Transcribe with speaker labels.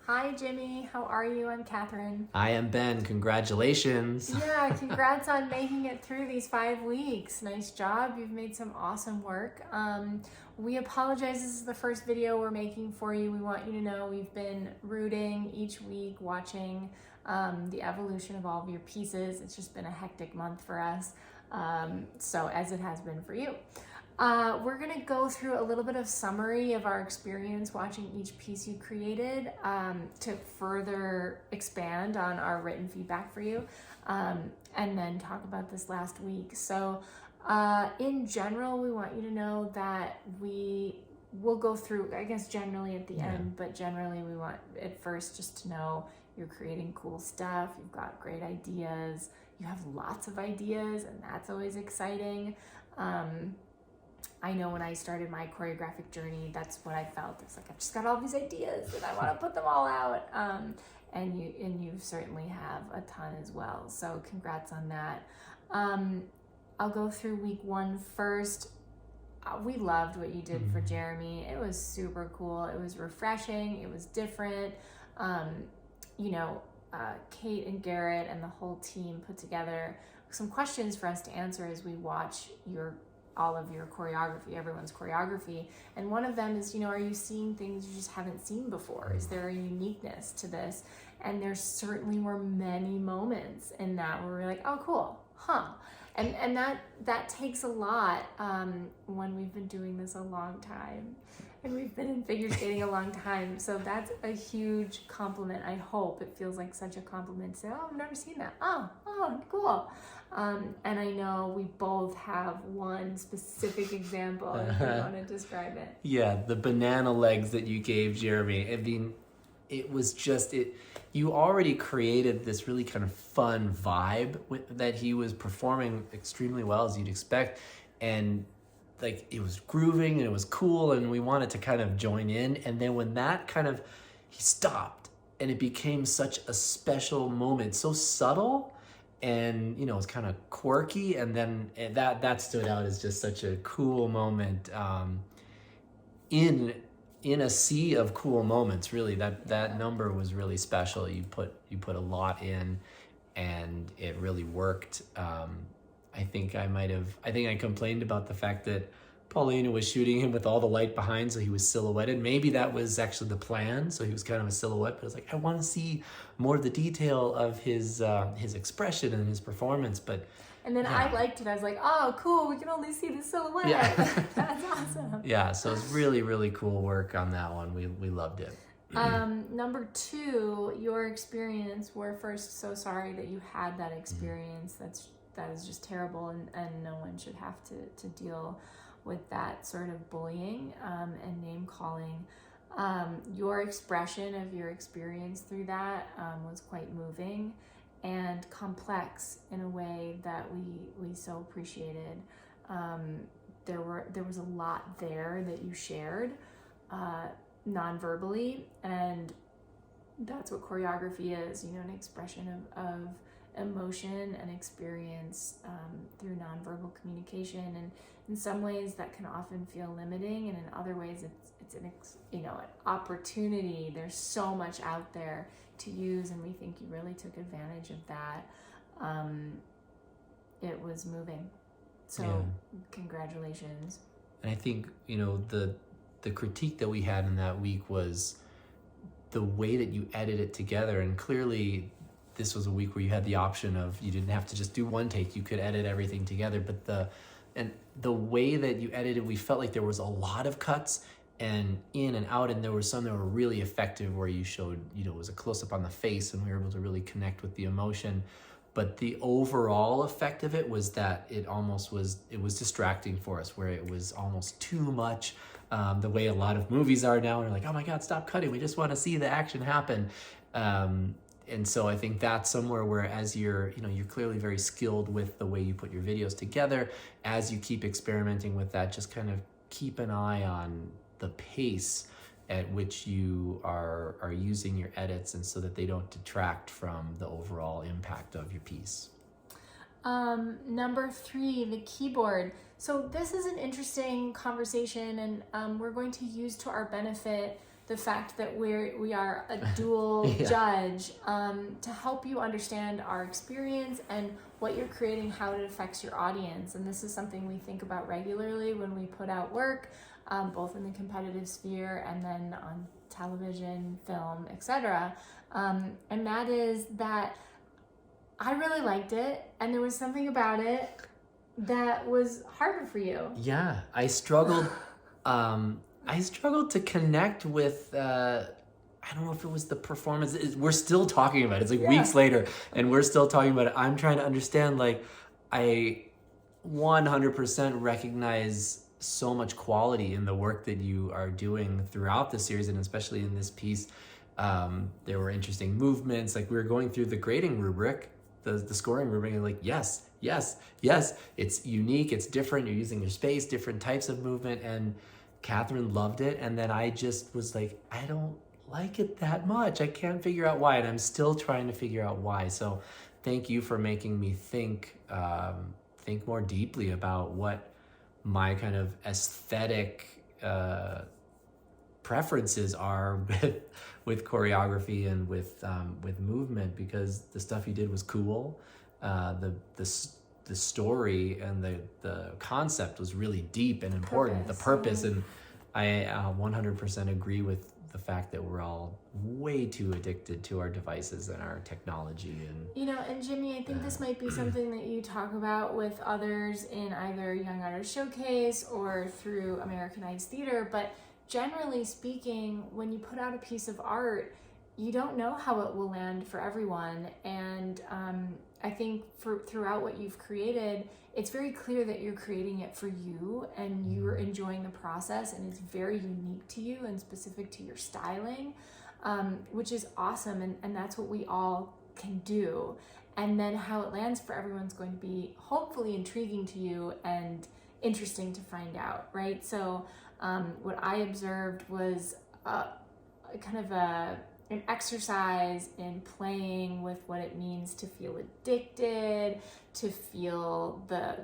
Speaker 1: Hi, Jimmy. How are you? I'm Katherine.
Speaker 2: I am Ben. Congratulations.
Speaker 1: Yeah, congrats on making it through these 5 weeks. Nice job. You've made some awesome work. We apologize. This is the first video we're making for you. We want you to know we've been rooting each week, watching the evolution of all of your pieces. It's just been a hectic month for us, so as it has been for you. We're going to go through a little bit of summary of our experience watching each piece you created to further expand on our written feedback for you, and then talk about this last week. So in general, we want you to know that we will go through, I guess generally at the end, but generally we want at first just to know you're creating cool stuff, you've got great ideas, you have lots of ideas, and that's always exciting. I know when I started my choreographic journey, that's what I felt. It's like, I've just got all these ideas and I want to put them all out. And you certainly have a ton as well. So congrats on that. I'll go through week 1 first. We loved what you did for Jeremy. It was super cool. It was refreshing. It was different. Kate and Garrett and the whole team put together some questions for us to answer as we watch all of your choreography, everyone's choreography. And one of them is, are you seeing things you just haven't seen before? Is there a uniqueness to this? And there certainly were many moments in that where we're like, oh, cool, huh? And that takes a lot when we've been doing this a long time. And we've been in figure skating a long time. So that's a huge compliment. I hope it feels like such a compliment to say, oh, I've never seen that. Oh, cool. And I know we both have one specific example if you want to describe it.
Speaker 2: Yeah, the banana legs that you gave Jeremy. I mean, it was just, you already created this really kind of fun vibe that he was performing extremely well, as you'd expect. And like, it was grooving and it was cool and we wanted to kind of join in. And then when that he stopped and it became such a special moment, so subtle and, it's kind of quirky. And then that stood out as just such a cool moment in a sea of cool moments, really. That number was really special. You put a lot in and it really worked. I think I complained about the fact that Paulina was shooting him with all the light behind, so he was silhouetted. Maybe that was actually the plan, so he was kind of a silhouette, but I was like, I want to see more of the detail of his expression and his performance.
Speaker 1: And then I liked it. I was like, oh, cool, we can only see the silhouette. Yeah. That's awesome.
Speaker 2: Yeah, so it's really, really cool work on that one. We loved it.
Speaker 1: Number 2, your experience. We're first so sorry that you had that experience. That is just terrible, and no one should have to deal with that sort of bullying and name calling. Your expression of your experience through that was quite moving and complex in a way that we so appreciated. There was a lot there that you shared non-verbally, and that's what choreography is, an expression of emotion and experience through nonverbal communication. And in some ways that can often feel limiting, and in other ways it's an opportunity. There's so much out there to use, and we think you really took advantage of that. It was moving, so congratulations.
Speaker 2: And I think the critique that we had in that week was the way that you edit it together. And clearly this was a week where you had the option of, you didn't have to just do one take, you could edit everything together. But the way that you edited, we felt like there was a lot of cuts and in and out, and there were some that were really effective where you showed, it was a close-up on the face and we were able to really connect with the emotion. But the overall effect of it was that it was distracting for us, where it was almost too much, the way a lot of movies are now. And we're like, oh my God, stop cutting. We just want to see the action happen. And so I think that's somewhere where, as you're clearly very skilled with the way you put your videos together, as you keep experimenting with that, just kind of keep an eye on the pace at which you are using your edits, and so that they don't detract from the overall impact of your piece.
Speaker 1: Number 3, the keyboard. So this is an interesting conversation, and we're going to use to our benefit the fact that we are a dual judge, to help you understand our experience and what you're creating, how it affects your audience. And this is something we think about regularly when we put out work, both in the competitive sphere and then on television, film, etc. And that is that I really liked it, and there was something about it that was harder for you.
Speaker 2: Yeah, I struggled. I struggled to connect with. I don't know if it was the performance. We're still talking about it. It's like weeks later, and we're still talking about it. I'm trying to understand. Like, I 100% recognize so much quality in the work that you are doing throughout the series, and especially in this piece. There were interesting movements. Like, we were going through the grading rubric, the scoring rubric, and like, yes, it's unique, it's different, you're using your space, different types of movement, and Katherine loved it, and then I just was like, I don't like it that much. I can't figure out why, and I'm still trying to figure out why. So thank you for making me think more deeply about what my kind of aesthetic preferences are with choreography and with movement, because the stuff you did was cool. The story and the concept was really deep and important. The purpose, and I 100% agree with the fact that we're all way too addicted to our devices and our technology. And
Speaker 1: and Jimmy, I think this might be something that you talk about with others in either Young Artist Showcase or through American Ice Theater, but generally speaking, when you put out a piece of art, you don't know how it will land for everyone. And I think throughout what you've created, it's very clear that you're creating it for you and you're enjoying the process, and it's very unique to you and specific to your styling, which is awesome. And that's what we all can do. And then how it lands for everyone's going to be hopefully intriguing to you and interesting to find out, right? So what I observed was kind of an exercise in playing with what it means to feel addicted, to feel the